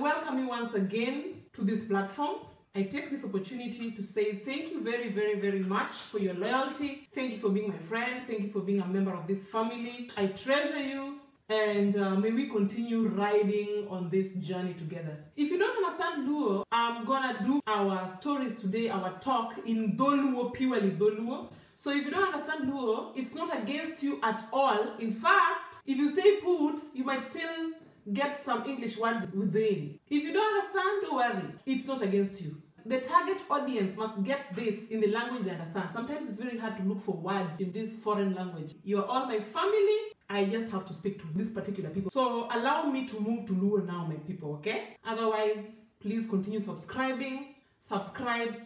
welcome you once again to this platform. I take this opportunity to say thank you very, very, very much for your loyalty. Thank you for being my friend. Thank you for being a member of this family. I treasure you, and may we continue riding on this journey together. If you don't understand Luo, I'm gonna do our stories today, our talk in Dholuo, purely Dholuo. So if you don't understand Luo, it's not against you at all. In fact, if you stay put, you might still get some English words within. If you don't understand, don't worry. It's not against you. The target audience must get this in the language they understand. Sometimes it's very hard to look for words in this foreign language. You are all my family. I just have to speak to this particular people. So allow me to move to Luo now, my people, okay? Otherwise, please continue subscribing. Subscribe,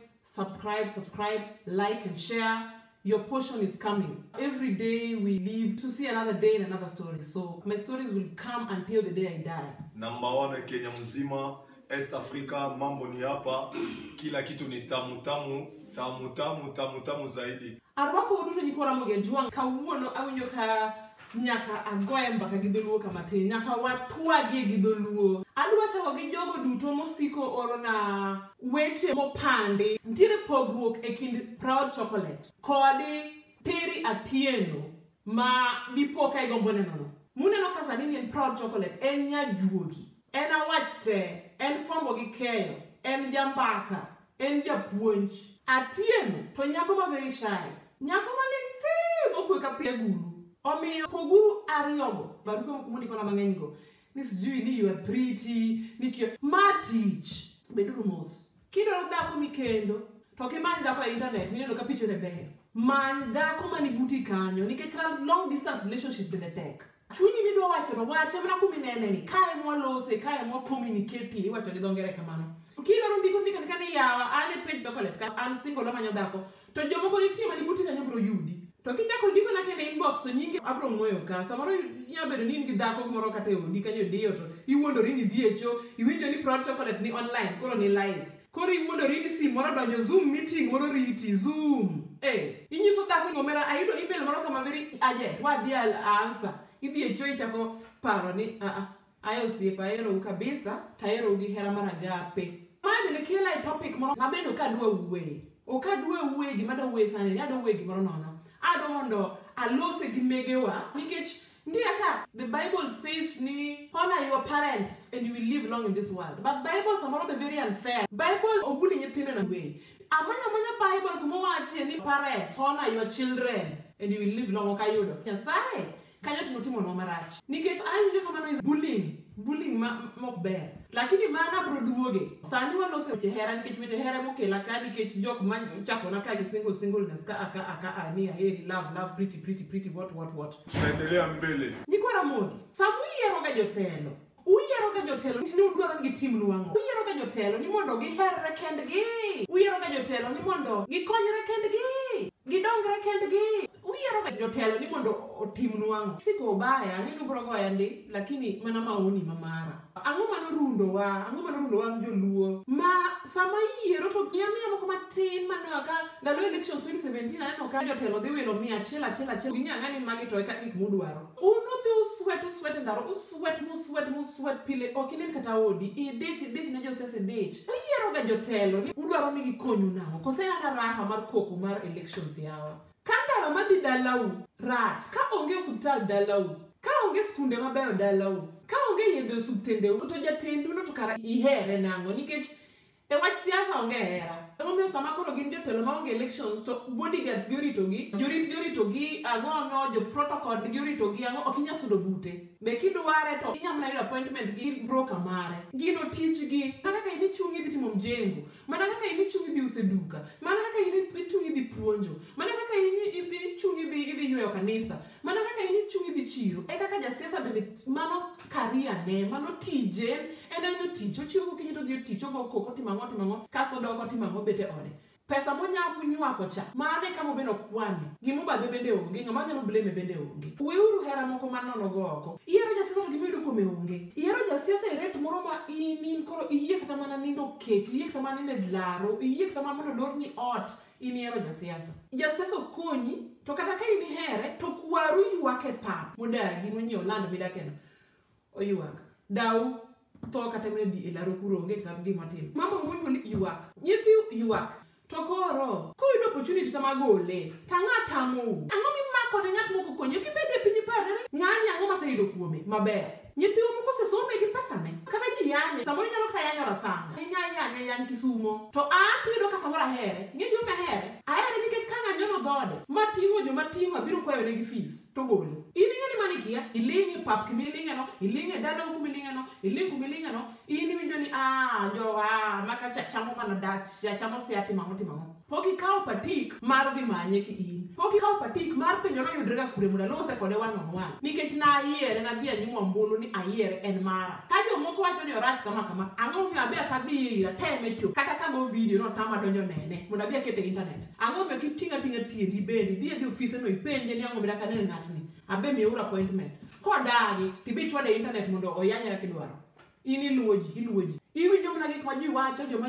like and share. Your portion is coming. Every day we live to see another day and another story. So my stories will come until the day I die. Number 1 Kenya mzima, East Africa, mambo ni hapa. Kila kitu ni tamu zaidi. Arwako uduto Nyikwa Ramogi juang kawuono awinjo ka nyaka agoye mbaka gi Dholuo kamatin, nyaka watwage gi Dholuo. Adwa chako gi jogo duto mosiko oro na weche mopandi. Ntiere pogruok e kind Proud Chocolate kodi Teri Atieno ma dipo ka igombo nenono. Muneno kasa nini en Proud Chocolate, en nyajuogi, en awach te, en fombo gi keyo, en jambaka, en japuonj. Atieno to nyako ma very shy, nyako ma lingthi mokwe ka pie gulu. Omiyo poguru ariyogo, barupe moko na mang'eny go, ni sijui ni you are pretty, ni kio matich, beduru mos. Kidwaro dhako mikendo, to kimany dhako e internet, mineno ka pichone ber. Many dhako mani buti kanyo, nikech long distance relationship bende tek. Chunyi midwa wacho no wache mana kuminene ni, kae mwalose, kae mwa communicate, iwacho gi dho ngere kamano. Kidwaro ndiko ni yawa, ane page chocolate, ka an single amanyo dhako, to jomoko nitie mani buti kanyo bro yudi. To kichako ndiko na kende inbox to nyinge abro ng'oyo ka. Samoro nyalo bedo ni in gi dhako moro kata e odi kanyo diyo to iwuondori ni dhi e cho, iwinjo ni Proud Chocolate ni online, koro ni live. Koro iwuondori ni sim moro donjo Zoom meeting moro riti Zoom. Inyiso dhako ni omera ayudo email moro kama very urgent, wadhi answer. Idhi e cho ichako paro ni ayo osiepa ahero kabisa, tahero gi hera mar agape. Mae bende kela e topic moro mabedo ka adwa wuoye. Ok adwa wuoye gima adwa wuoye sani, adwa wuoye gimoro nono. Adomondo alose gi megewa nikech ndiaka the Bible says ni honor your parents and you will live long in this world, but Bible samoro be very unfair. Bible obuli nyithindo na way amanya Bible kuma wachi ni parents honor your children and you will live long. Okayudo Nyasaye kanyo timotimo no marach nikech anjo kamano is bullying mok ber, lakini mana bro duoge sani walose weche hera nikech weche hera mokela ka nikech jok man chako na ka singleness ka aka ani aheri love pretty what tunaendelea mbele. Nyikwa Ramogi samu yiero ga jotelo ni udwaro gi tim nuango. Uyiero ga jotelo ni mondo gi herre kendgi. Uyiero ga jotelo ni mondo gi konyre kendgi, gidongre kendgi. Uyiero ga jotelo ni mondo otim nuango. Siko baya ni bro goya ndi, lakini mana maoni mamara. Ang'o manorundo wa joluo ma sama yiero to miya moko matin manoyo ka ndalo election 2017 aneno ka jotelo dhi wilo 100 ginyang'ani magi to eka gik mudwaro. Uno dhi uswet ndaro, uswet pile ok inen kata odi idich na josiasa dich. Uyiero ga jotelo ni udwaro ni gikonyu nang'o, kose ana raha mar koko mar elections yawa. Kandaro madhi dalau rach, ka onge osuptal dalau, ka onge skunde mabeyo dalau, ka onge yedhe osuptende to jatendu no to kara ihere nang'o nikech e wach siasa onge hera. Emomiyo sama koro gin jotelo ma onge elections to bodyguards gioritogi, gioritogi ang'o jo protocol gioritogi ang'o ok inyal sudo bute. Be kidware to inyamna yudo appointment gi broker mare. Gino tijgi. Mana kaka ini chungi dhi timo mjengo, mana kaka ini chungi dhi use duka, mana kaka ini chungi dhi puonjo, mana kaka ini chungi dhi yweyo kanisa, mana kaka ini chungi dhi chiro. E kaka jasiasa bende mano career ne, mano tije, eno tich. Ochiwo kinyi to dhi tich, ogo koko timang'o, kaso doko timang'o bete ode. Pesa monyako nywako cha, mane kamo beno kwane, gimobadhe bende onge, ng'ama nyalo blame bende onge. Weuru hera moko manono go oko. Iero jasiasa to gimiyudo kome onge. Iero jasiasa e rate moro ma in koro iye kata mana nindo kech, iye kata mana nine dlaro, iye kata mana mondo lor ni ot, iniero jasiasa. Jasiasa konyi, to kata ka ini here, to kwaru ywak e pap, modagi monyieo land midakeno. Oyuak. Dau to kata mene di elaro kuro onge kata gima tim. Mama umwe ni yuak. Nyithi yuak. To koro, ko yudo opportunity tamagole. Tanga tamu. Ang'o mimako ne ng'at moko konyo kibede piny pare. Ng'ani ang'o maseyudo kuome maber. Nyithiwa moko sesome gi pesane. Kata ji yanye, samoro nyalo kata yanyora sanga. Yany Kisumo. To tuyudo ka samoro ahere. Ing'e gima ahere? Ahere nikech ka ng'anyono dhode. Mating'o joma ting'o abiro kwayo negi fees. To golo. In ing'eni manikia, iling'e pap kimiling'e no, iling'e dala kumiling'e no, iling'e kumiling'e no, in iwinjo ni maka chamo mana dach, chamo siati mang'o. Pok ikawo patik mar dhi manye ki in. Pok ikawo patik mar penjo noyudre ga kure muda lose kode wang' on wang'. Nikech na ayiere na dhi anyimo ombulu ni ayiere en mara. Ka jomoko wacho ni orach kama, ang'o miyo abe kadhi ira teme chop. Kata kago video no tama donjo nene. Mondo abe akete internet. Ang'o miyo kiting'a tiendi bende. Dhi e ofise no ipenje ni ang'o miyo daka nene ng'atni. Abe miyo ura appointment. Kodagi tibi chwade internet mondo oyanya kidwaro. In iluwo ji. Iwinjo mana gik ma ji wacho, joma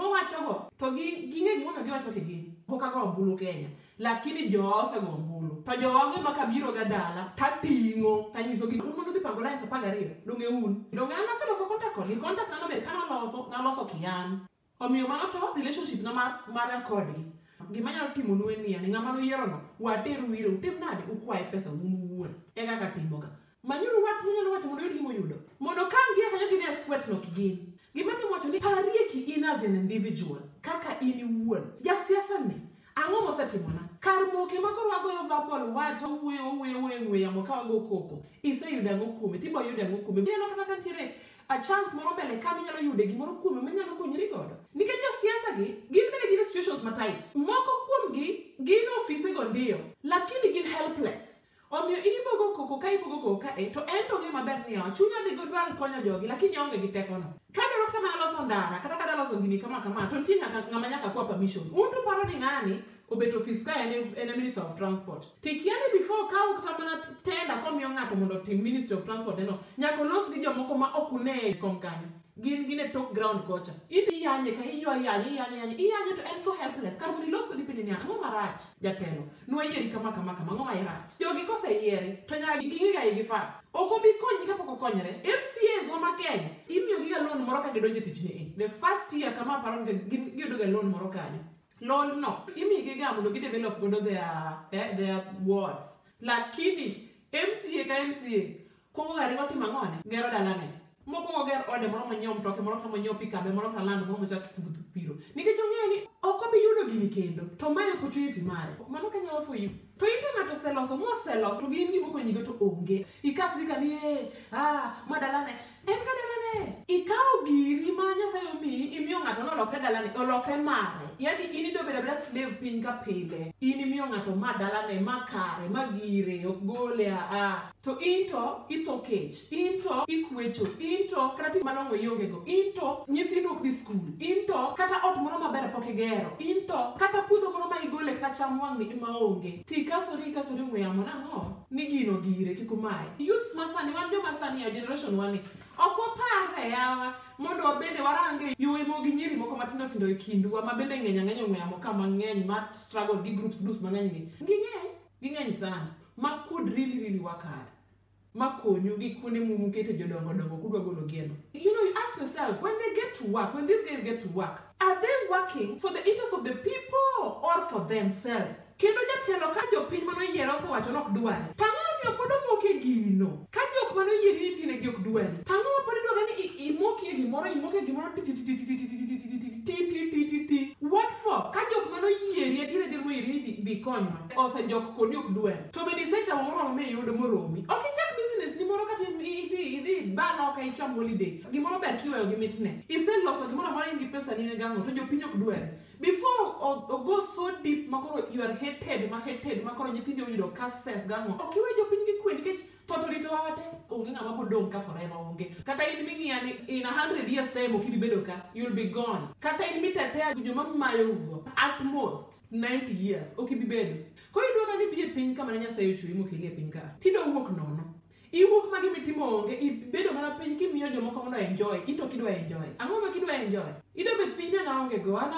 wacho go. To ging'e gimono giwacho ke gin. Pok ago ombulu Kenya. Lakini jo osego ombulu. To joge makabiro ga dala, tating'o, tanyiso gi. Un mondo dhi pango lines 12. Donge un. Donge an aseloso contact kod. Contact nano ber kana naloso kian. Omiyo mano to relationship na mar kodgi. Gima nyalo timo nu en ni ng'ama noyiero no, wateru wiro, utem nade ukwaye pesa wuon. Eka katimoga. Manyuru wat munyalo wacho mondo yud gimo yudo. Mondo kangia kanyo gini sweat no kigin. Gima timo wacho ni parie ki in as an individual. Kaka in wuon. Jasiasa ni. Ang'o mosetimona. Kar moke makoro wagoyo verbal wacho wuyo yamo ka wago koko. Iseyudo ang'o kuome. Tibo yudo ang'o kuome. Bino kata kantiere a chance moro mbele ka minyalo yude gimoro kuome minyalo konyri godo. Nikech josiasa gi gin bende gin situations matight. Moko kuomgi gin ofise go ndiyo. Lakini gin helpless. Omiyo inibogo koko ka to ento ge maber ni chunya ni godwar konyo jogi lakini onge gi teko no. Kada rokta mana loso ndara kata kada loso gini kama to ntinga ng'ama nyaka kwa permission. Untu paro ni ng'ani obet office ka en Minister of Transport. Tikiani before ka ukta mana tenda komiyo ng'ato mondo tim Ministry of Transport no nyaka los gi jomoko ma okune kom kanyo. Gin e top ground kocha. Iti yanye ka iyanye to en so helpless. Kar mondo ilos kodi piny niya, ang'o marach jatelo? Nwa yieri kama, ang'o ma irach? Jogi kose yieri, to nyaka gigiga igi fast. Oko bi konyi ka poko konyre. MCAs wa Kenya, imiyo giga loan moro ka gidonje tich ni. The first year kama paro giyudo ga loan moro kanyo. Loan no, imiyo giga mondo gidevelop godo their wards. Lakini MCA ka MCA, kongo gari ngoti mang'one, gero dalane. Moko ger ode moro manyom mtoke moro kama nyom pikabe moro kalando moro mocha piro. Nikech ong'eyo ni ok obi yudo gini kendo. To mae opportunity mare. Mano kanya for you. To ite ng'ato seloso to gin gimo konyigo to onge. Ikasri ka ni madalane. En ka dalane. Ikawo giri ma Nyasaye omiyi imiyo ng'ato nolokre dalane, olokre mare. Yani in ido bedo slave piny ka pile. In imiyo ng'ato madalane, makare, magire, okgole To into itho kech. Into ikwecho. Into kata tich malong'o ionge go. Into nyithindo ok dhi school. Into kata ot moro maber pok igero. Into kata puodho moro ma igole kata cham wang'ni ema onge. Tikasori ong'we yamo nang'o? Ni gino gire kik umaye. Youths masani, wan joma sani ya generation wani. Ok wapare yawa mondo wabende warange yore mogi nyiri moko matindo e kindwa ma bende ng'eny ong'we yamo ka mang'eny ma struggle gi groups mang'eny ging'eny sana. Ma could really work hard. Makonyu gi kuonde mumukete jodongo kudwa golo geno. You know, you ask yourself, when they get to work, when these guys get to work, are they working for the interest of the people or for themselves? Kendo jatelo ka jopiny mano yiero osewacho nok dware. Tang'o miyo pod omoke gino. Ka jok mano yieri ni tine gi ok dware. Tang'o ma pod idwaga ni imoke gimoro What for? Ka jok mano yieri adire mo yieri ni dhi konywa. Ose jok kodi ok dware. To bende isecha moro ma iyudo moromi. Ok ichak business ni moro kata idhi bano ka icham holiday. Gimoro ber kiweyo gi mitne. Iseloso gimoro ma in gi pesa ni ne gang'o to jopiny ok dware. Before go so deep makoro you are hated makoro nyithindo oyudo cases gang'o. Ok iwe jopiny gi kwe nikech totorito wate onge ng'ama bodong ka forever onge. Kata in ming'iya ni in 100 years time ok ibedo ka, you'll be gone. Kata in mitetea joma mayo ugo at most 90 years ok ibedo. Ko idwaga ni bi e piny kama Nyasaye ochwe mokeli e piny ka. Tido wuok nono. iwuok magi mitimo onge ibedo mana piny kimiyo jomoko mondo enjoy ito kidwa enjoy ang'o ma kidwa enjoy ido bet piny na onge go an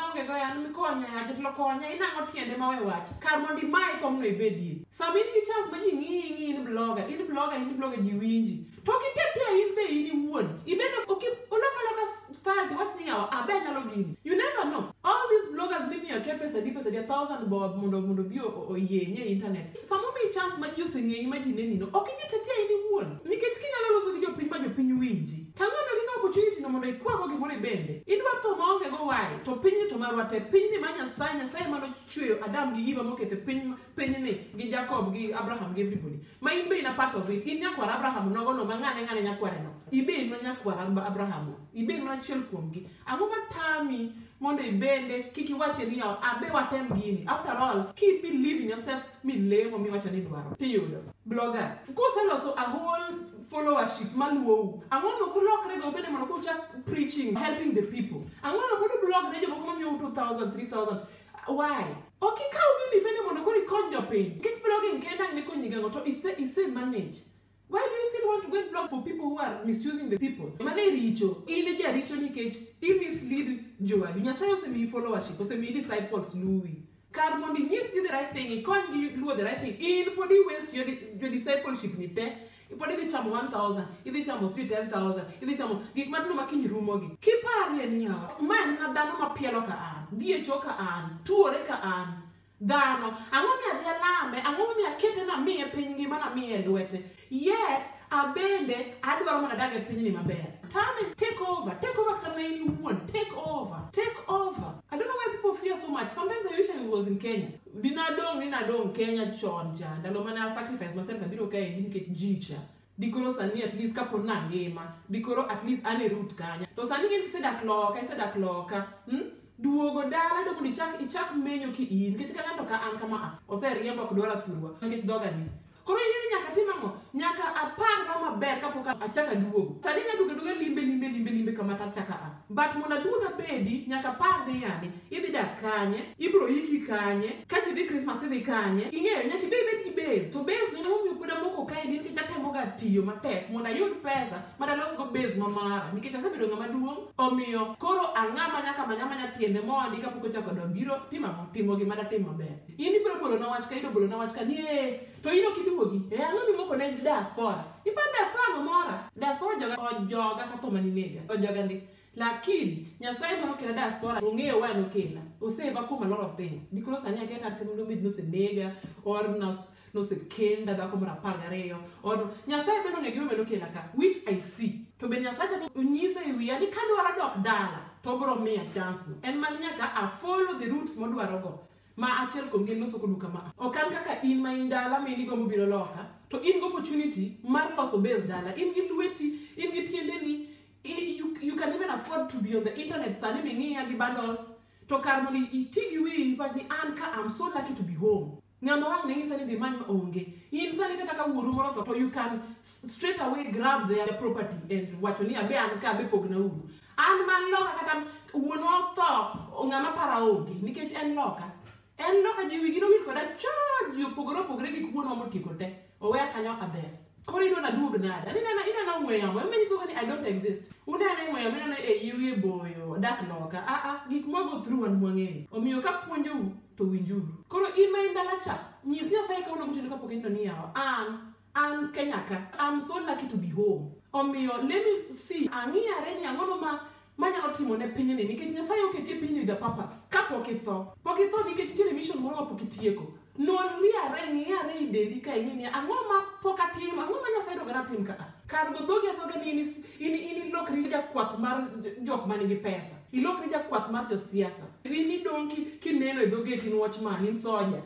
mikonya ya jatlo konya inang'o tiende ma we wach kar mondo imae komno ibedie sama in gi chance ma ji ng'i in blogger ji winji to kitete in be in iwuon ibedo olokaloka style to wach ni yawa abe nyalo gini you never know all these bloggers mimiyo ke pesa di 1,000 bob mondo bi oyenye internet sama mi chance ma ji oseng'eyi ma ji nenino ok ijitete in iwuon nikech kinyalo loso gi jopiny ma jopiny winji tang'ono gi ka opportunity no mondo ikwago gimoro bende idwa tho maonge go wae to piny to marwa te piny ni ma Nyasaye manochweyo Adam gi Eva mokete piny ni gi Jacob gi Abraham gi everybody ma in be in a part of it in nyakwar Abraham nogono ma ng'ane nyakware no ibe in nyakwar Abraham ibe in achiel kuomgi ang'o matami mondo ibende kiki wache ni abe watem gini after all keep believe in yourself mi lemo mi wacho ni dwaro tiyudo bloggers kuseloso a whole followership maluo ang'ono kulokre go bende mondo kuchak preaching helping the people ang'ono mondo blog ne jomoko mamiyo 2,000 3,000 why okay kaw gini bende mondo kori konyo jopiny kech blogging kenda ne konyi gango to ise manage. Why do you still want to go and blog for people who are misusing the people? Mane richo, ine ja richo nikech I mislead Joadu. Nyasaye osemi followership, osemi disciples Louis. Kar mondo inyis gi the right thing, ikony gi luwo the right thing. In podi waste your discipleship ni te. Ipodi idhi chamo 1,000, idhi chamo 10,000, idhi chamo gik matino makiny rumo gi. Kiparie ni yawa, man na dhano mapielo ka an, diecho ka an, tuore ka an. Dhano, ang'o mi adhi alame, ang'o mi akete na miye piny ngima na miye lwete. Yet, abende, adwaro mana dag e piny ni maber. Tane, take over kata na in iwuon, take over. I don't know why people fear so much. Sometimes I wish I was in Kenya. Dinadong Kenya chon cha. Ndalo mane I sacrifice myself abiro ka e nikech jicha. Dikoro sani at least kapo na ngima. Dikoro at least ane root kanya. To sani ngin kisedak loka. Duogo dala do ichak menyo ki in kiti ka ng'ato ka an kama oseriembo ok dwara thurwa nikech doga ni koro yini nyaka timang'o nyaka aparra maber kapok achaka duogo sani duga limbe kama tachaka a but mondo duoga bedi nyaka par ni yani idhi dak kanye ibro iki kanye ka dhi Christmas idhi kanye ing'eyo nyaka ibed gi base to base ni momiyo poda moko kae din nikech atemo ga tiyo matek mondo ayud pesa mondo alos go base mamara nikech asebedo ng'ama duong' omiyo koro ang'ama nyaka manya tiende mondi kapok ochako biro timo gima datim maber in ibiro bolo na wach ka ni to ino kiduogi ang'o ni moko ne diaspora ipan diaspora mamora diaspora joga kata mani nega joga ndi lakini Nyasaye mono kela diaspora ong'eyo wa no kela oseva kuma a lot of things because sani aketa temo mid no se nega or no se kenda da como rapar gareyo or Nyasaye beno ng'eyo meno kela ka which I see to ben Nyasaye unyisa e wiya ni kadwara dok dala to bro miya chance en man nyaka a follow the routes modwaro go ma achiel kuom gin loso kodu kama okan kaka in ma in dala ma in go mobiro loka to in go opportunity mar loso base dala in gi lweti in gi tiende ni you can even afford to be on the internet sani ming'iya gi bundles to kar mondo itigi wi but ni an ka I'm so lucky to be home ng'ama wang ne ng'isa ni di many onge in sani kata ka wuoru moro to you can straight away grab their property and wacho ni abe an ka abe pogna uru an man loka kata wuono to ng'ama para onge nikech en loka ji wigi no wil koda charge pogore gi kuono motiko te oweya kanyo abes koro idona duog nada inana ung'we yamo emenyiso ni I don't exist unana ung'we yamo inana e yiwie boyo dak loka gik mogo through an mwang'eyo omiyo ka puonjou to winjuru koro in ma in dala cha nyis Nyasaye ka unogo tendo kapok inindo ni yawa an Kenya ka I'm so lucky to be home omiyo let me see ang'iyare ni ang'ono manyalo timo ne piny ni nikech Nyasaye oketie piny with a purpose kapok itho nikech nitiere mission moro ma pok itieko ng'iyare i dendi ka ing'ini ang'o ma pok atim ang'o ma Nyasaye dogana tim ka kar go dhoga ni in ilokri jakwath mar jok manigi pesa ilokri jakwath mar josiasa in idong' kineno e dhogeti in watchman in soja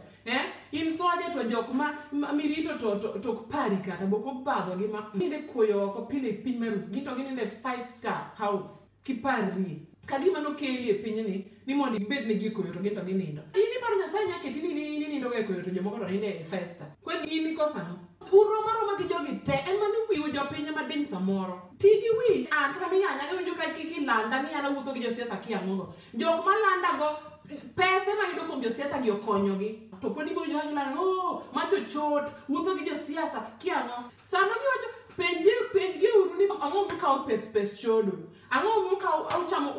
in soja to jok ma mirito to pari kata boko badho gi ma inde koyo oko pile piny maru gito gininde 5-star house kiparri kagima no keli e pinyni ni mondo gibed ne gikoyo to gento ginindo ini paro Nyasaye nyake tini ni nindo ga koyo to jomoko to ninde e festa kwen ini kosano uro maro gi jogi te en mani wiwo jopinye madiny samoro tigi wi an kama yanya winjo ka kiki landa ni yana wuotho gi josiasa kiang'ogo jok ma landa go pesa ma gido kuom josiasa gi okonyogi to pod ibo jo ng'ala macho chot wuotho gi josiasa kiang'o sama giwacho penj uru ni ang'o mukawo pes chodo ang'o mukawo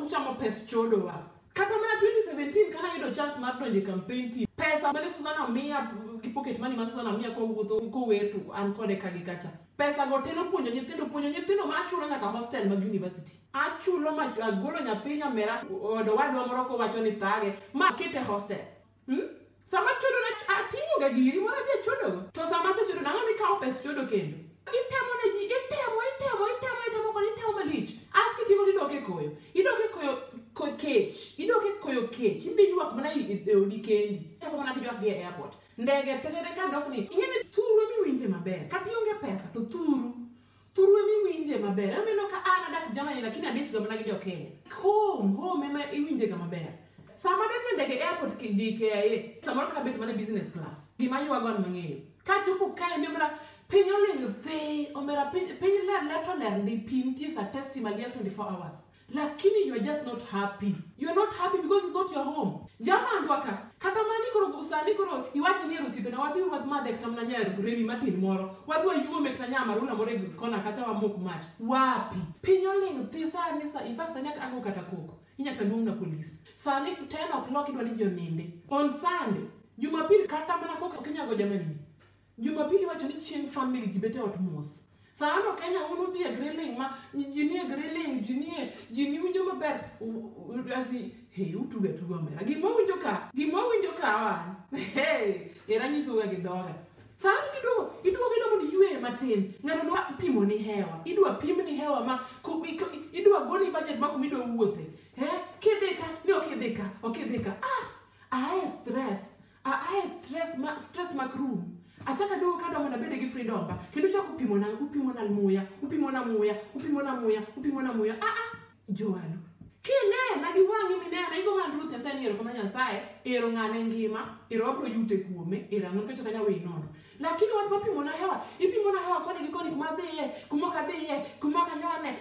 uchamo pes chodo wa kata mana 2017 kana yudo chance mar donje campaign team pesa mane Susana miya gi pocket money mar Susana miya ko wuotho ko wetu an kode kagi kacha pesa go teno puonjo nyithindo ma achulo nyaka hostel mag university achulo ma agolo nyathi nyamera odo wadwa moro ko wacho ni thage ma kete hostel sama chodo na atingo ga giri mora je chodo go to sama se chodo nang'o mikawo pes chodo kendo itemo ne ji itemo malich aski timo idoke koyo kech imbe yuak mana odi kendi chako mana kijwak gi airport ndege tere ka dok ni ingene turu miwinje maber kati onge pesa to turu miwinje maber ameno ka ana dak Germany lakini adich ga mana gi jo Kenya home ema iwinje ga maber sama dok ndege airport kijike samoro kata bet mana business class gima yuago an mang'eyo ka chopo kae ni mara Penyo ling the omera penyo ler ndi pinti sa testimony 24 hours. Lakini you are just not happy. You are not happy because it's not your home. Jama andwaka katamani koro gusani koro iwachi ni rusipe na wadi wat madek tamna nyaru remi matin moro. Wadi wa yuo mekanya maruna more kona kacha wa moku match. Wapi? Penyo ling the sa nisa in fact sani ago kata koko. Inyaka dung na police. Sani 10 o'clock idwa ni joninde. On Sunday Jumapili kata mana koko Kenya go jamani. Jumapili wacho ni chieng family gibete ot mos. Sano Kenya unu dhie grilling ma jinie grilling jinie winjo maber asi utuga mera. Gimo winjo ka wan. Era nyiso ga gidhoga. Sano kidogo ni yue matin. Ng'ato dwa pimo ni hewa. Idwa pim ni hewa ma idwa goni budget ma kumido wuothe. Okidhika. Stress makrum. Achaka do kada mwana bede gi freedom ba. Kendo chako upimo na muya. Joadu. Kine na giwangi minena igo man Ruth Nyasaye ero kama Nyasaye ero ng'ane ngima ero abro yute kuome era ngun kacho kanya we nono. Lakini watu wapimo na hewa kone gikoni kumoka dhiye kumoka nyone.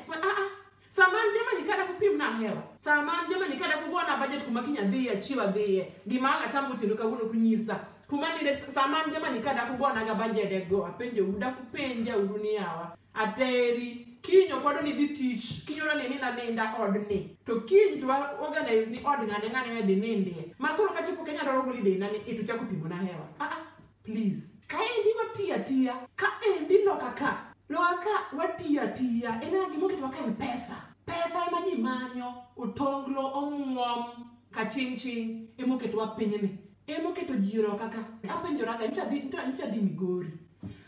Saman jama nikada kupim na hewa. Saman jama nikada kubona budget kumakinya dhiye chiwa dhiye. Gimanga chambu tinduka wuno kunyisa. Kumani saman jama nikada kubona ga budget go apenje uda kupenja uruniawa. Ateri kinyo kwado ni dhi tich kinyo na nini na nenda odni to kinyo to organize ni od ngane dhi ninde makoro kachopo Kenya daro holiday nani itucha kupimo na hewa please kaendi watia kaendi loka watia ena gimoke to kan pesa ema ni manyo utonglo omwom kachingching emoke to wapenyene emoke to jiro kaka apenjora ka ncha dhi Migori.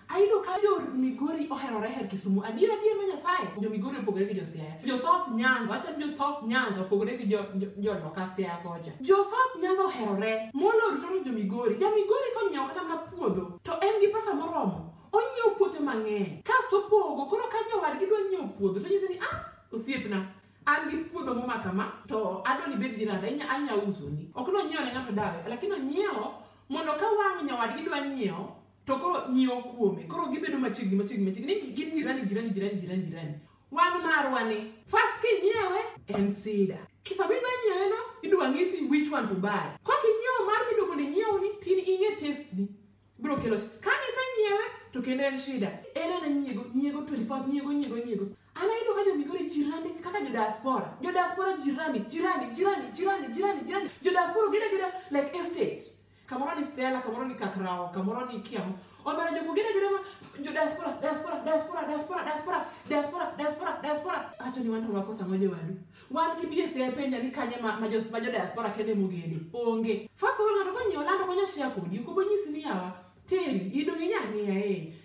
Aido ka jo Migori oherore her Kisumu adira ma Nyasaye jo Migori opogore gi jo Siaya jo South Nyanza acha jo South Nyanza opogore gi jo Loka Siaya koja jo South Nyanza oherore molo rutoro jo Migori ko nyiew kata na puodho to en gi pesa moromo onyiew puothe mang'eny kasto pogo koro kanyo wad gi dwa nyiew puodho to nyise ni osiepna an gi puodho moma kama to adoni bed jiranda anya uso ni ok no nyiew ne ng'ato dawe lakini onyiew mondo ka wang' nyawad gi dwa nyiew to koro nyiew kuome koro gibedo machiegni ni gin jirani wan marwani first ki nyiewe en sida kisa bidwa nyiewe no idwa ng'isi which one to buy ko ki nyiew mar midogo ni nyiew ni tin ing'e taste ni bro kelo ka ng'isa nyiewe to kendo en shida ena na nyiego 24 nyiego ana ido ka jo Migori jirani kaka jo diaspora jirani jo diaspora gida like estate kamoro ni Stella kamoro ni Kakrao kamoro ni Kiam omara jo gida jo diaspora acho ni wanto wako sangoje wadu wan kibie se penja ni kanye ma jo diaspora kende mugede onge first of all ngato konyi olando konya share kodi ko bonyisi ni yawa teri ido nginya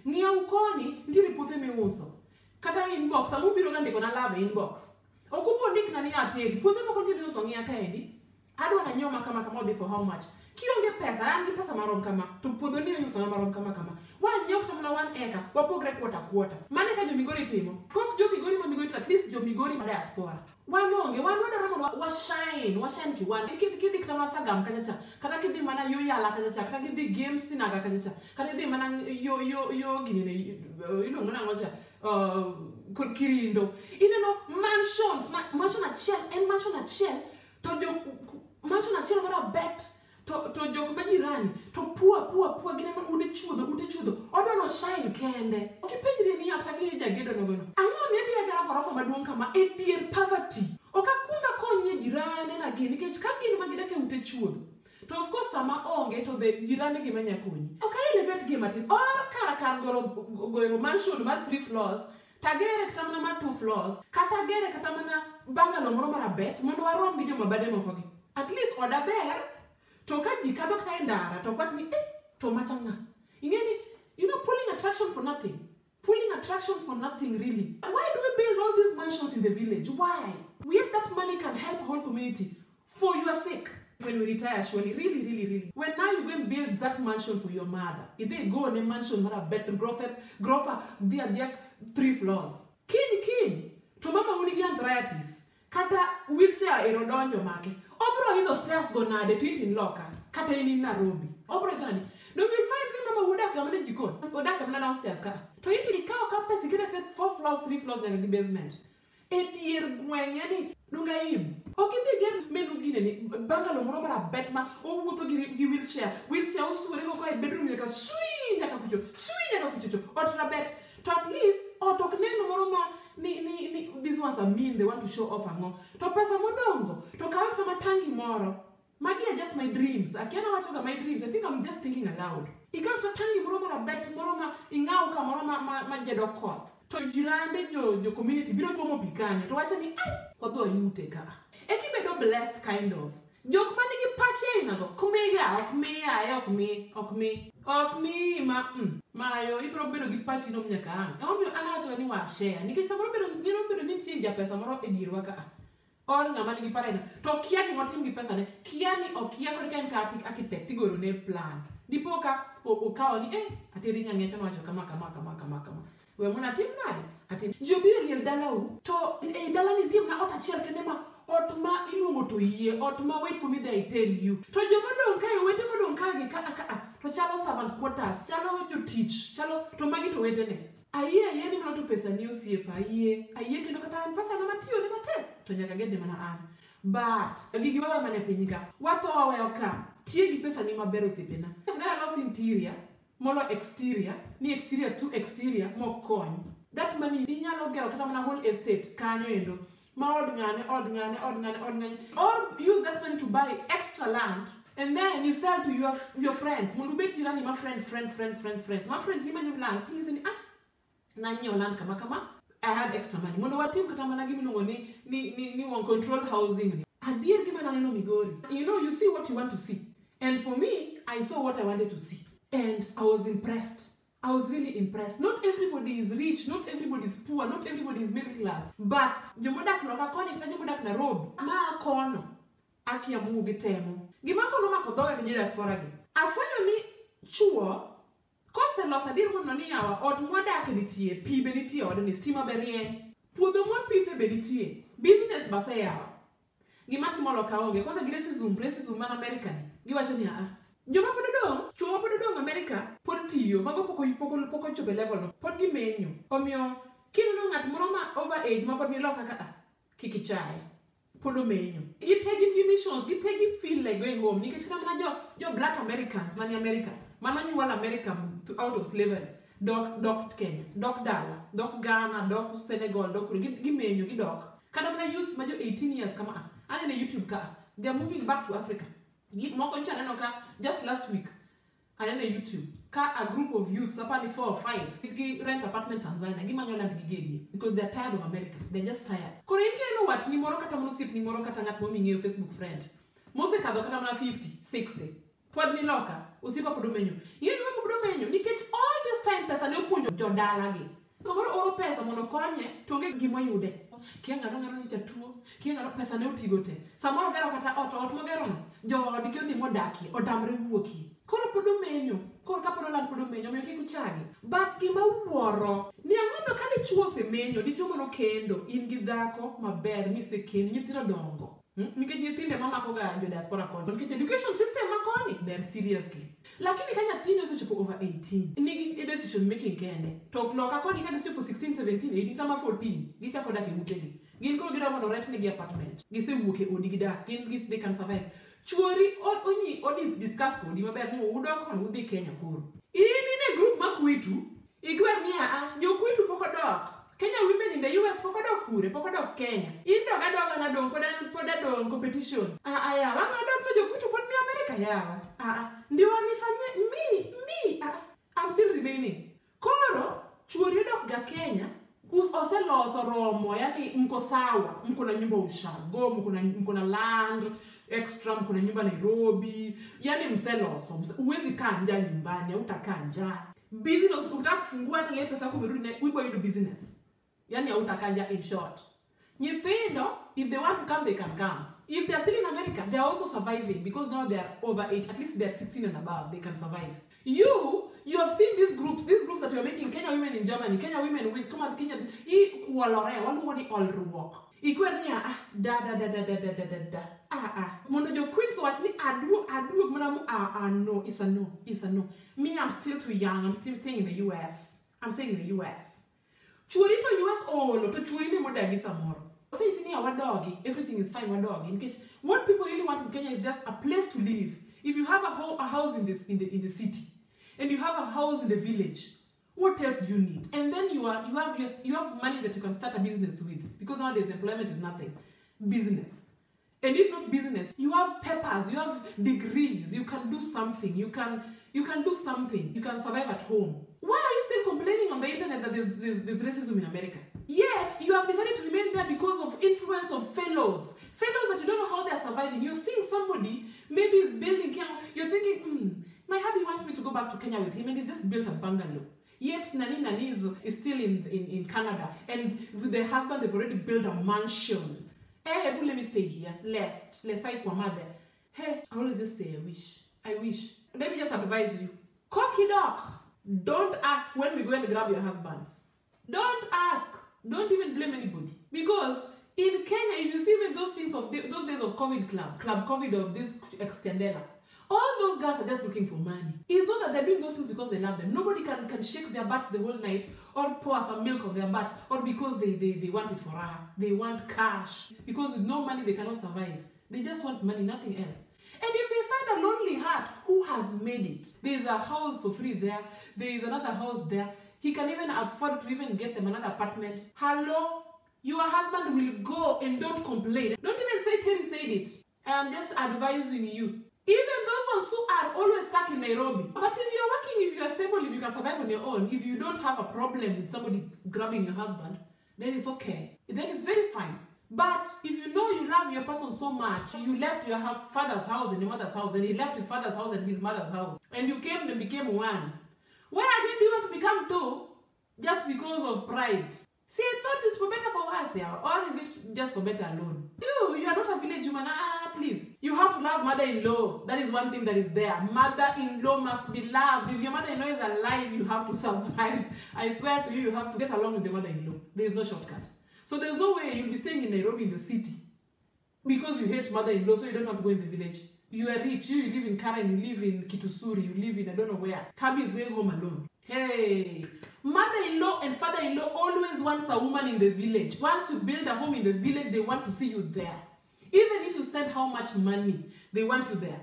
ng'ia ukoni ndiri puthe miuso kata inbox amubiro ga ndiko na love inbox okupo ndik na ni ateri puthe moko ndiri uso ng'ia kaendi adwa na nyoma kama odhi for how much kionge pesa rangi pesa marom kama to puodho ni yuso na marom kama wanyiew kama na 1 acre wapogre quarter mane ka jo Migori timo kok jo Migori ma Migori at least jo Migori ma diaspora wanonge wanodaro mondo wa shine kiwande kidhi kama Sagam kanyacha kana kidhi mana yo yala kanyacha kana kidhi games sinaga kanyacha kana kidhi mana yo ginene ilongo na ngoja Kirindo ineno mansion achiel to jo mansion achiel mar abet to jok ma jirani to pua gine ma ude chuodho odono shine kende. Okipenjri ni ata kini jagedo nogono. Ang'o miyo gara gorofa maduong' kama e dier poverty? Okakunga konye jirani na gini nikech ka gin magidake ute chuodho. To of course sama onge to the jirani gima nyakonyi. Okay, elevate gi matin. Or kar goro mansion mar 3 floors. Tagere kata mana mar 2 floors. Kata gere kata mana bungalow moro mar abet mondo warom gi joma bade moko gi. At least oda ber. To ka ji kadho kata ndara to kwat ni to machanga. Ingeni, pulling attraction for nothing. Pulling attraction for nothing really. Why do we build all these mansions in the village? Why? Yet that money can help a whole community for your sake. When we retire, surely, really. When now you go and build that mansion for your mother, if they go on a mansion mara better, grofa, dia 3 floors. Kin. To mama unigi arthritis. Kata wheelchair erodonjo make. Obro hizo stairs go nade to it in loka. Kata in Nairobi. Obro gani. No, we find me mama woda kamane jikon. Woda kamana downstairs ka. To it likao ka pesi kita 4 floors, 3 floors na the basement. Edier gwengeni nunga im. Okite gen menu gine ni bungalow moro mara betma o wuto gi wheelchair usure ko e bedroom nyaka sui nyaka kucho otra bet to at least otokneno moro ma ni these ones are mean, they want to show off ango to pesa modongo to kawa kama tangi moro magi are just my dreams. Akiana wachoga my dreams, I think I'm just thinking aloud. Ikawa to tangi moro mara bet moro ma ingao ka moro ma jedo koth to jirande jo community biro tomo pikanya to wacha ni wabe yute ka ekibedo blessed kind of jok manigi pache inago kumiga ok mi mayo ibro bedo gi pachi no mnyaka an omiyo anacho ni wa share nikech samoro bedo ni tie ja pesa moro e dirwa ka or ngama nigi para ina to kia gi motim gi pesa ne kia ni okia kod kan ka architect igoro ne plan dipoka okawo ni atiri nyang'eto no wacho kama we mona tim nade atim jobiro liel dalau to e dala ni tim na ot achiel kende ma ot ma iluongo to yie ot ma wait for me that I tell you to joma dong kae wete modong kagi ka to chalo servant quarters chalo jotich chalo to magi to wete ne ayie ni mano to pesa ni osiepa ayie kendo kata an pesa na matiyo ne matek to nyaka gede mana an but gigi wawe mane pinyika wato waweyo ka tie gi pesa ni maber osiepena federa los interior molo exterior ni exterior to exterior mokony that money inyalo gero kata mana whole estate kanyo endo ma od ngane or use that money to buy extra land and then you sell to your friends mundu bet jirani ma friends ma friend ni manyo land listen na nyo land kama I had extra money mundu watim kata mana gimi nongo ni one controlled housing adier gima na neno Migori you see what you want to see and for me I saw what I wanted to see and I was impressed. I was really impressed. Not everybody is rich, not everybody is poor, not everybody is middle class. But jomodak loka koni kata jomodak Nairobi. Ma kono aki amu gitemo. Gima kono makodhoga gi diaspora gi. Afanyo ni chuo kose losa dir mondo ni yawa ot mwadak nitie, pi be nitie, od ni stima be rieny. Puodho mwapithe be nitie. Business base yawa. Gima timo loka onge. Kwanza racism man American. Giwacho ni joma pod dong America pod tiyo mago poko chope level no pod gimenyo omiyo kineno ng'at moro ma over age ma pod ni loka ka kikichae pod omenyo gitegi missions gitegi feel like going home nikech kama na jo black Americans mani America mana nyuol America out of slavery dok Kenya dok dala dok Ghana dok Senegal dok gimenyo gidok kada mana youths ma jo 18 years kama ane YouTube ka they are moving back to Africa. Moko nchana ka just last week I on YouTube ka a group of youths apani 4 or 5 gi rent apartment Tanzania gi manyo land gigedi because they're tired of America, they're just tired. Kore you know what ni moro kata monosip ni moro kata ngat mo mingeo Facebook friend mose kadho kata mana 50 60 pod ni loka usipa podomenyo yeye ni podomenyo nikech all this time pesa ne opunjo jodala gi somoro oro pesa mono konye tonge gimo yude kianga ngano ncha tuo kianga pesa ne otigo te samoro gero kata ot mogero no jo dikodi modaki odamre wuoki kono podomenyo kono ka podolan podomenyo me kikuchagi but gima wuoro ni ang'ono ka dichuo semenyo dichuo no kendo in gi dhako maber misekeni nyithindo dongo nikech nyithinde mamako ga jo diaspora kondo nikech education system makoni they're seriously lakini kanya tino osechopo over 18 nigi decision making kende to loka koni ka dichopo 16 17 18 kama 14 gichako dak e utegi Gin ko gida mondo rent nigi apartment. Gise wuoke odi gida. They can survive. Chuori odi discuss kodi maber ni udok kon udhi Kenya koro. In a group makwitu, igwer ni jo kwitu pok odok. Kenya women in the US pok odok kure, pok odok Kenya. In doga na dong poda dong competition. Aya, wan adok to jo kwitu pod ni America yawa. Ndio wanifanye me. I'm still remaining. Koro chuori dok ga Kenya. Oseloso romo, yani mko sawa, mko na nyumba ushago, mko na land extra, mko na nyumba Nairobi, yani mseloso, uwezi kaa njaa nyumbani, hautakaa njaa. Business ukitaka kufungua hata ile pesa yako umerudi na we do business. Yani hautakaa njaa in short. Nyipendo, if they want to come they can come. If they are still in America, they are also surviving because now they are over 8, at least they are 16 and above, they can survive. You have seen these groups that you are making, Kenya women in Germany, Kenya women with, come on, Kenya, galore, one all work. Ikwernia, Mondo jo queens watch ni adu, no, it's a no. Me, I'm still too young, I'm still staying in the US. Churito US all, to churine modagi samoro. So you see our doggy, everything is fine, one dog. In case what people really want in Kenya is just a place to live. If you have a house in the city, and you have a house in the village, what else do you need? And then you have money that you can start a business with, because nowadays employment is nothing. Business. And if not business, you have papers, you have degrees, you can do something, you can do something, you can survive at home. Why are you still complaining on the internet that there's racism in America? Yet, you have decided to remain there because of influence of fellows that you don't know how they're surviving. You're seeing somebody, maybe is building Kenya, you're thinking, my hubby wants me to go back to Kenya with him, and he's just built a bungalow. Yet, Nani is still in Canada, and with their husband, they've already built a mansion. Hey, let me stay here. Let's take my mother. Hey, I always just say, I wish. Let me just advise you. Cocky dog. Don't ask when we go and grab your husbands. Don't ask. Don't even blame anybody. Because in Kenya, if you see even those things of those days of COVID club COVID of this extended, all those guys are just looking for money. It's not that they're doing those things because they love them. Nobody can shake their butts the whole night or pour some milk on their butts or because they want it for her. They want cash. Because with no money, they cannot survive. They just want money, nothing else. And if they find a lonely heart who has made it, there's a house for free there, there is another house there, he can even afford to even get them another apartment. Hello? Your husband will go and don't complain. Don't even say Terry said it. I am just advising you. Even those ones who are always stuck in Nairobi. But if you're working, if you're stable, if you can survive on your own, if you don't have a problem with somebody grabbing your husband, then it's okay. Then it's very fine. But if you know you love your person so much, you left your father's house and your mother's house, and he left his father's house and his mother's house, and you came and became one, where again do you want to become two? Just because of pride? See, I thought it's for better for us here, or is it just for better alone? You are not a village woman, please. You have to love mother-in-law. That is one thing that is there. Mother-in-law must be loved. If your mother-in-law is alive, you have to survive. I swear to you, you have to get along with the mother-in-law. There is no shortcut. So there's no way you'll be staying in Nairobi in the city because you hate mother-in-law, so you don't want to go in the village. You are rich, you live in Karen, you live in Kitusuri, you live in I don't know where. Kabi is going home alone. Hey, mother-in-law and father-in-law always wants a woman in the village. Once you build a home in the village, they want to see you there. Even if you send how much money, they want you there.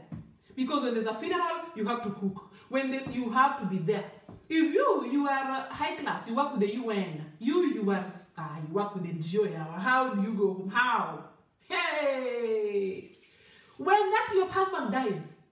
Because when there's a funeral, you have to cook. You have to be there. If you are high class, you work with the UN. You work with the NGO. How do you go home? How? Hey! When your husband dies,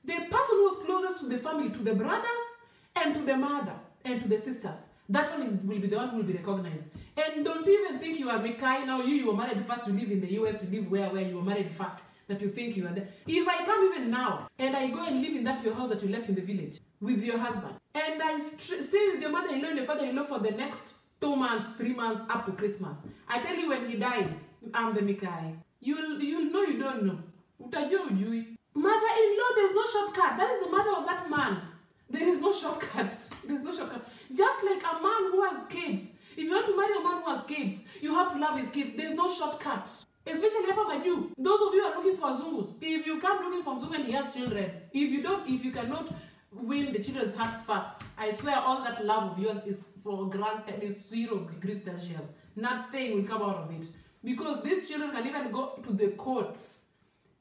the person who was closest to the family, to the brothers and to the mother and to the sisters, that one will be the one who will be recognized. And don't even think you are Mikai. Now you were married first, you live in the US, you live where you were married first, that you think you are there. If I come even now, and I go and live in your house that you left in the village, with your husband, and I stay with your mother-in-law and your father-in-law for the next 2 months, 3 months, up to Christmas, I tell you when he dies, I'm the Mikai. You'll know you don't know. Mother-in-law, there's no shortcut. That is the mother of that man. There is no shortcut. There's no shortcut. Just like a man who has kids. If you want to marry a man who has kids, you have to love his kids. There's no shortcut. Especially Maju. Those of you who are looking for Zungus. If you come looking for Zungu and he has children, if you cannot win the children's hearts first, I swear all that love of yours is for granted, is 0 degrees Celsius. Nothing will come out of it. Because these children can even go to the courts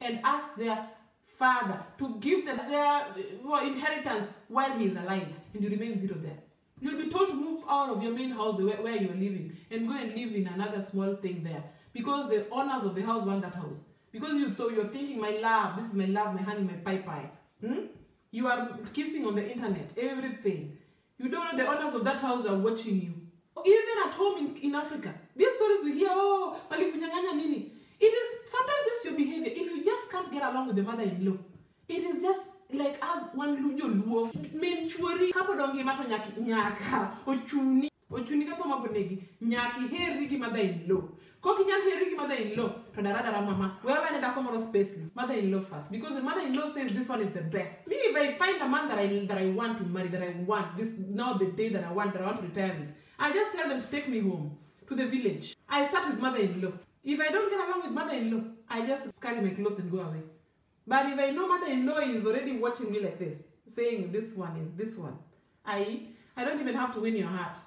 and ask their father to give them their inheritance while he is alive, and you remain zero there. You'll be told to move out of your main house where you're living and go and live in another small thing there, because the owners of the house want that house. Because you're thinking, my love, this is my love, my honey, my pie. You are kissing on the internet, everything. You don't know the owners of that house are watching you. Even at home in Africa, these stories we hear, walikunyang'anya nini. It is sometimes just your behavior. If you just can't get along with the mother-in-law, it is just like as one Luo, menchuri, kapo donge mato nyaka, ochuni kato mabonegi, nyaki herigi mother-in-law. Kokinyan herigi mother-in-law, todarada mama, wherever I need a space, mother-in-law first. Because the mother-in-law says this one is the best. Me, if I find a man that I want to marry, that I want, this now the day that I want to retire with, I just tell them to take me home to the village. I start with mother-in-law. If I don't get along with mother-in-law, I just carry my clothes and go away. But if I know mother-in-law is already watching me like this, saying this one is this one, I don't even have to win your heart.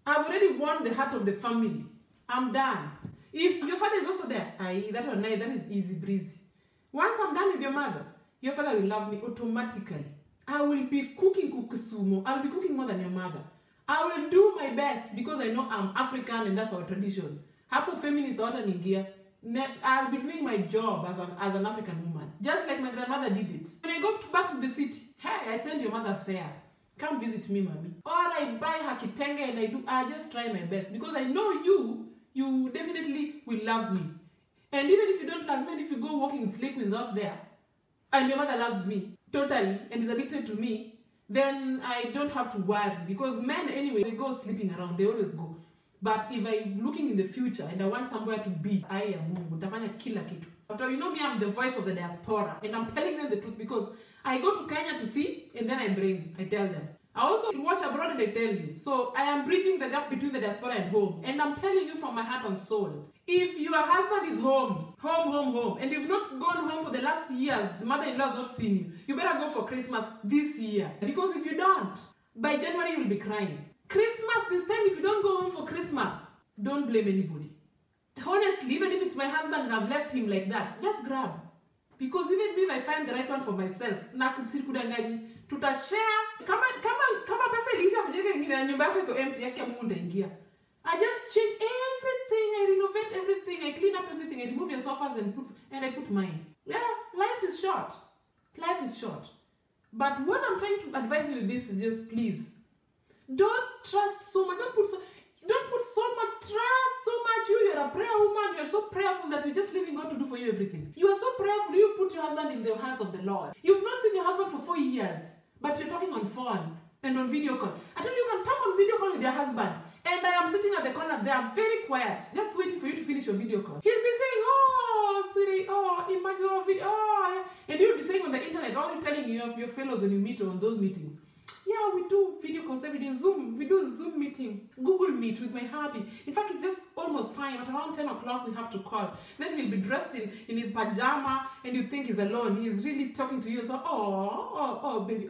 I've already won the heart of the family. I'm done. If your father is also there, that is easy breezy. Once I'm done with your mother, your father will love me automatically. I will be cooking kukusumo. I will be cooking more than your mother. I will do my best because I know I'm African and that's our tradition. Hapo feminist water ningia. I'll be doing my job as an African woman. Just like my grandmother did it. When I go back to the city, hey, I send your mother fare. Come visit me, mommy. Or I buy her kitenge and I just try my best. Because I know you definitely will love me. And even if you don't love me, and if you go walking with slave queens out there, and your mother loves me totally and is addicted to me, then I don't have to worry. Because men anyway, they go sleeping around, they always go. But if I'm looking in the future and I want somewhere to be, I am Mungu, nitafanya kila kitu. But you know me, I'm the voice of the diaspora. And I'm telling them the truth because I go to Kenya to see and then I tell them. I also watch abroad and I tell you. So I am bridging the gap between the diaspora and home. And I'm telling you from my heart and soul. If your husband is home, and you've not gone home for the last years, the mother-in-law has not seen you, you better go for Christmas this year. Because if you don't, by January you'll be crying. Christmas this time, if you don't go home for Christmas, don't blame anybody. Honestly, even if it's my husband and I've left him like that, just grab. Because even if I find the right one for myself, tutashare. Kama pesa ilisha kujeka ingine na nyumba yako iko empty yake Mungu ndaingia. I just change everything, I renovate everything, I clean up everything, I remove your sofas and I put mine. Yeah, life is short. Life is short. But what I'm trying to advise you with this is just please, don't trust so much. Don't put so much trust, so much. You're a prayer woman. You're so prayerful that you're just leaving God to do for you everything. You are so prayerful. You put your husband in the hands of the Lord. You've not seen your husband for 4 years, but you're talking on phone and on video call. I tell you, you can talk on video call with your husband, and I am sitting at the corner. They are very quiet, just waiting for you to finish your video call. He'll be saying, "Oh, sweetie, oh, imagine our video, oh," and you'll be saying on the internet, all you telling your fellows when you meet on those meetings. Yeah, we do video calls every day. Zoom. We do Zoom meeting. Google Meet with my hubby. In fact, it's just almost time. At around 10 o'clock, we have to call. Then he'll be dressed in his pajama, and you think he's alone. He's really talking to you. So, oh, baby.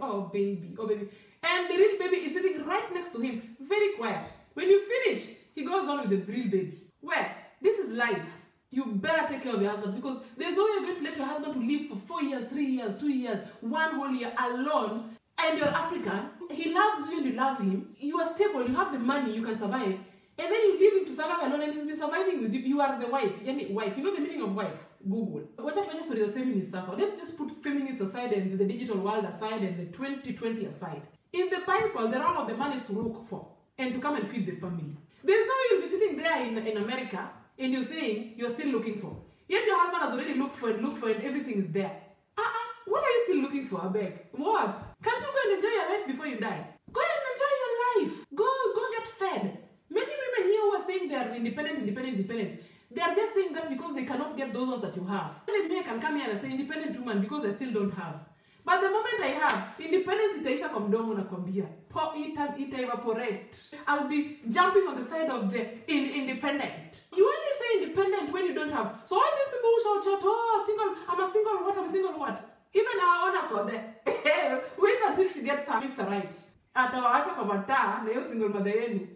And the real baby is sitting right next to him, very quiet. When you finish, he goes on with the real baby. Where? This is life. You better take care of your husband because there's no way you're going to let your husband to live for 4 years, 3 years, 2 years, 1 whole year alone. And you're African, he loves you and you love him, you are stable, you have the money, you can survive, and then you leave him to survive alone and he's been surviving with you. You are the wife. Wife. You know the meaning of wife? Google. What stories as feminists are. Let's just put feminists aside and the digital world aside and the 2020 aside. In the Bible, the role of the man is to work for and to come and feed the family. There's no way you'll be sitting there in America and you're saying you're still looking for. Yet your husband has already looked for and everything is there. What are you still looking for, Abeg? What? Can't you go and enjoy your life before you die? Go and enjoy your life. Go get fed. Many women here who are saying they are independent. They are just saying that because they cannot get those ones that you have. Maybe I can come here and say independent woman because I still don't have. But the moment I have, independence itaisha kwa mdomo na kwambia. Ita evaporate. I'll be jumping on the side of the independent. You only say independent when you don't have. So all these people who shout, oh, I'm a single what? Even our owner got there. Wait until she gets her Mr. Right. atawaacha kwa mataa na hiyo single mother yenu.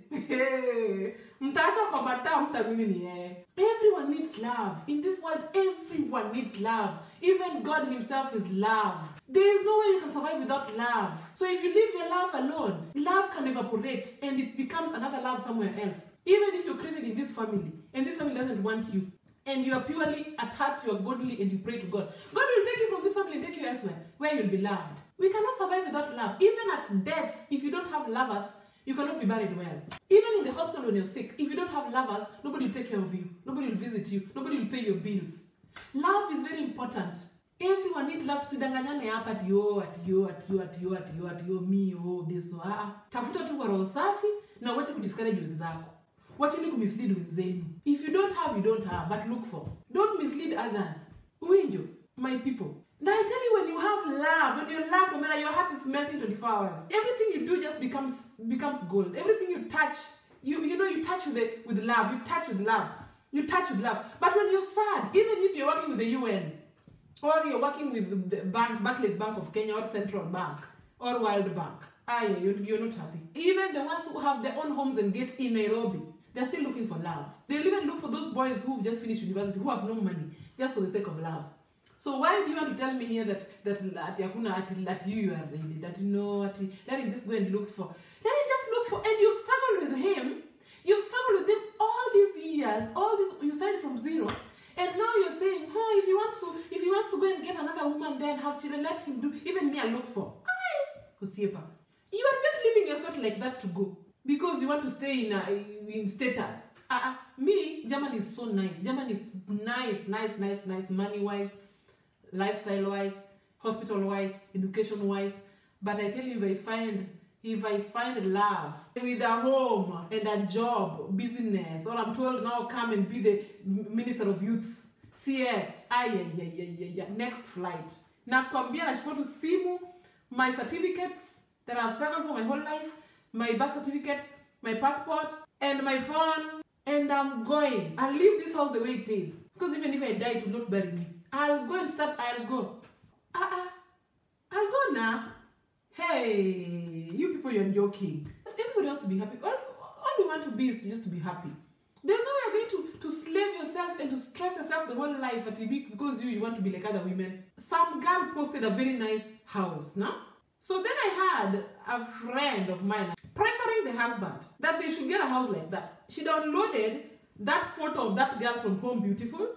Mtaacha kwa mataa mtamini ni yeye. Everyone needs love. In this world, everyone needs love. Even God himself is love. There is no way you can survive without love. So if you leave your love alone, love can evaporate and it becomes another love somewhere else. Even if you're created in this family and this family doesn't want you, and you are purely at heart, you are godly and you pray to God, God will take you from this family and take you elsewhere where you'll be loved. We cannot survive without love. Even at death, if you don't have lovers, you cannot be buried well. Even in the hospital when you're sick, if you don't have lovers, nobody will take care of you. Nobody will visit you. Nobody will pay your bills. Love is very important. Everyone needs love. Tusidanganyane hapa at yo, me, oh, this, so, tafuta tu kwa roho safi na wacha kudiscourage wenzako. Wacha ni kumislead wenzenu. If you don't have, you don't have, but look for. Don't mislead others. Uinjo, my people. Now I tell you, when you have love, when you're loved, no matter, your heart is melting 24 hours. Everything you do just becomes gold. Everything you touch, you touch with love. You touch with love. You touch with love. But when you're sad, even if you're working with the UN, or you're working with the bank, Barclays Bank of Kenya, or Central Bank, or World Bank, you're not happy. Even the ones who have their own homes and gates in Nairobi, they're still looking for love. They'll even look for those boys who've just finished university, who have no money, just for the sake of love. So why do you want to tell me here that you are ready, that you know what, let him just go and look for. Let him just look for, and you've struggled with him. You've struggled with him all these years, you started from zero. And now you're saying, oh, if he wants to go and get another woman there and have children, let him do. Even me, I look for. Hosiepa. You are just leaving yourself like that to go. Because you want to stay in status. Me, German is so nice. German is nice, money-wise, lifestyle-wise, hospital-wise, education-wise. But I tell you, if I find love with a home and a job, business, or I'm told now come and be the Minister of Youths, CS, next flight. Nakwambia nachukua tu simu, my certificates that I've struggled for my whole life, my birth certificate, my passport, and my phone, and I'm going. I'll leave this house the way it is. Because even if I die, it will not bury me. I'll go and start, I'll go. I'll go now. Hey, you people, you're joking. Everybody wants to be happy. All we want to be is just to be happy. There's no way you're going to slave yourself and to stress yourself the whole life because you want to be like other women. Some girl posted a very nice house, no? So then I had a friend of mine pressuring the husband that they should get a house like that. She downloaded that photo of that girl from Home Beautiful,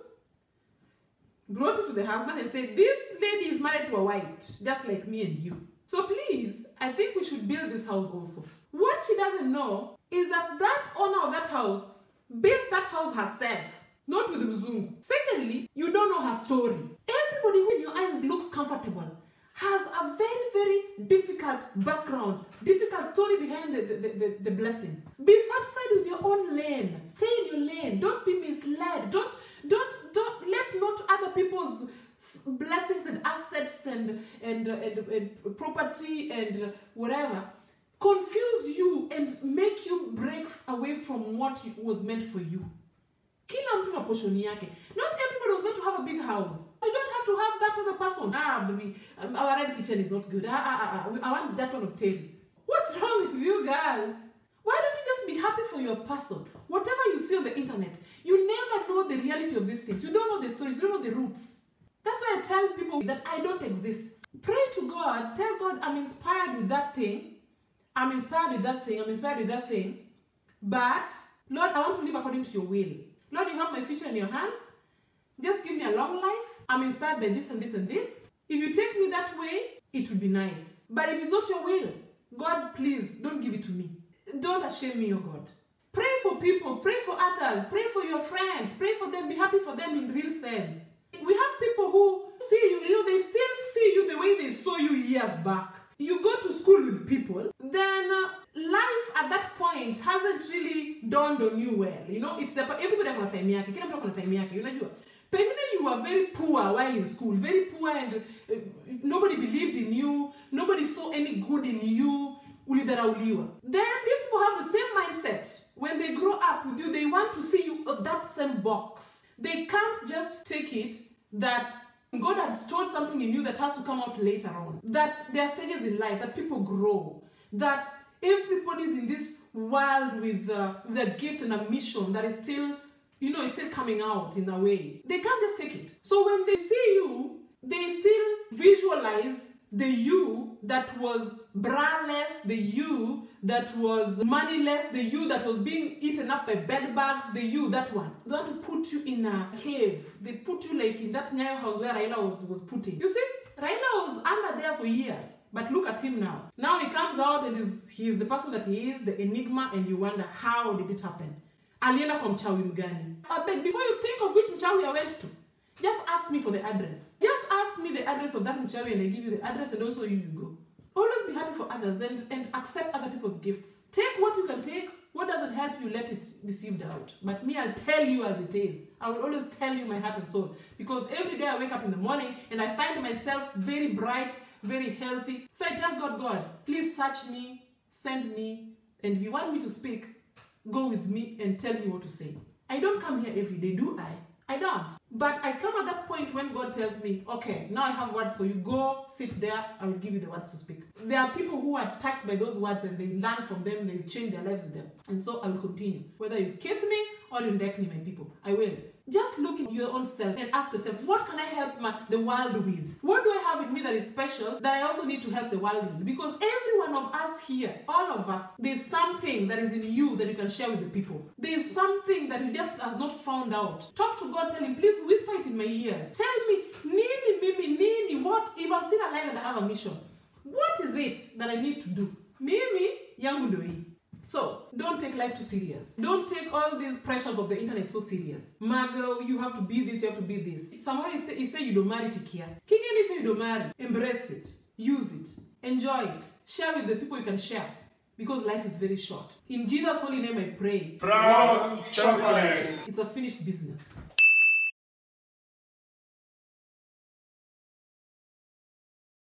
brought it to the husband and said, this lady is married to a white, just like me and you. So please, I think we should build this house also. What she doesn't know is that owner of that house built that house herself, not with Mzungu. Secondly, you don't know her story. Everybody who in your eyes looks comfortable has a very, very difficult background, difficult story behind the blessing. Be satisfied with your own lane. Stay in your lane. Don't be misled. Don't let not other people's blessings and assets and property and whatever confuse you and make you break away from what was meant for you. Kila mtu na portion yake. Not everybody was meant to have a big house. You don't have to have that other person. Baby, our red kitchen is not good. I want that one of Terry. What's wrong with you girls? Why don't you just be happy for your person? Whatever you see on the internet, you never know the reality of these things. You don't know the stories. You don't know the roots. That's why I tell people that I don't exist. Pray to God. Tell God, I'm inspired with that thing. I'm inspired with that thing. I'm inspired with that thing. But, Lord, I want to live according to your will. Lord, you have my future in your hands. Just give me a long life. I'm inspired by this and this and this. If you take me that way, it would be nice. But if it's not your will, God, please, don't give it to me. Don't shame me, oh God. Pray for people. Pray for others. Pray for your friends. Pray for them. Be happy for them in real sense. We have people who see you, they still see you the way they saw you years back. You go to school with people, then life at that point hasn't really dawned on you well. It's everybody has a time yake. Kila mtu ana time yake. Unajua? Pengine you were very poor while in school, very poor, and nobody believed in you, nobody saw any good in you. Ulidharauliwa. Then these people have the same mindset. When they grow up with you, they want to see you in that same box. They can't just take it that God has stored something in you that has to come out later on. That there are stages in life that people grow. that everybody's in this world with the gift and a mission that is still, you know, it's still coming out in a way. They can't just take it. So when they see you, they still visualize the you that was braless, the you that was moneyless, the you that was being eaten up by bed bugs, the you, that one. They want to put you in a cave. They put you like in that Nyayo house where Raila was putting. You see, Raila was under there for years. But look at him now. Now he comes out and he is the person that he is, the enigma, and you wonder, how did it happen? Alienda kwa mchawi mgani? I beg, before you think of which mchawi I went to, just ask me for the address. Just ask me the address of that mchawi and I give you the address, and also you go. Always be happy for others and accept other people's gifts. Take what you can take. What doesn't help you, let it be sieved out. But me, I'll tell you as it is. I will always tell you my heart and soul. Because every day I wake up in the morning and I find myself very bright, very healthy. So I tell God, please search me, send me, and if you want me to speak, go with me and tell me what to say. I don't come here every day, do I? I don't. But I come at that point when God tells me, okay, now I have words for you. Go, sit there, I will give you the words to speak. There are people who are touched by those words and they learn from them, they change their lives with them. And so I will continue. Whether you kiss me or you neck me, my people, I will. Just look in your own self and ask yourself, what can I help the world with? What do I have with me that is special that I also need to help the world with? Because every one of us here, all of us, there's something that is in you that you can share with the people. There's something that you just have not found out. Talk to God, tell him, please whisper it in my ears. Tell me, Nini, Mimi, Nini, what? If I'm still alive and I have a mission, what is it that I need to do? Mimi, yangu doi. So, don't take life too serious. Don't take all these pressures of the internet so serious. Margo, you have to be this, you have to be this. Somebody say you don't marry Tikia. Kingeni say you don't marry. Embrace it. Use it. Enjoy it. Share with the people you can share. Because life is very short. In Jesus' holy name I pray. Proud chocolate. It's a finished business.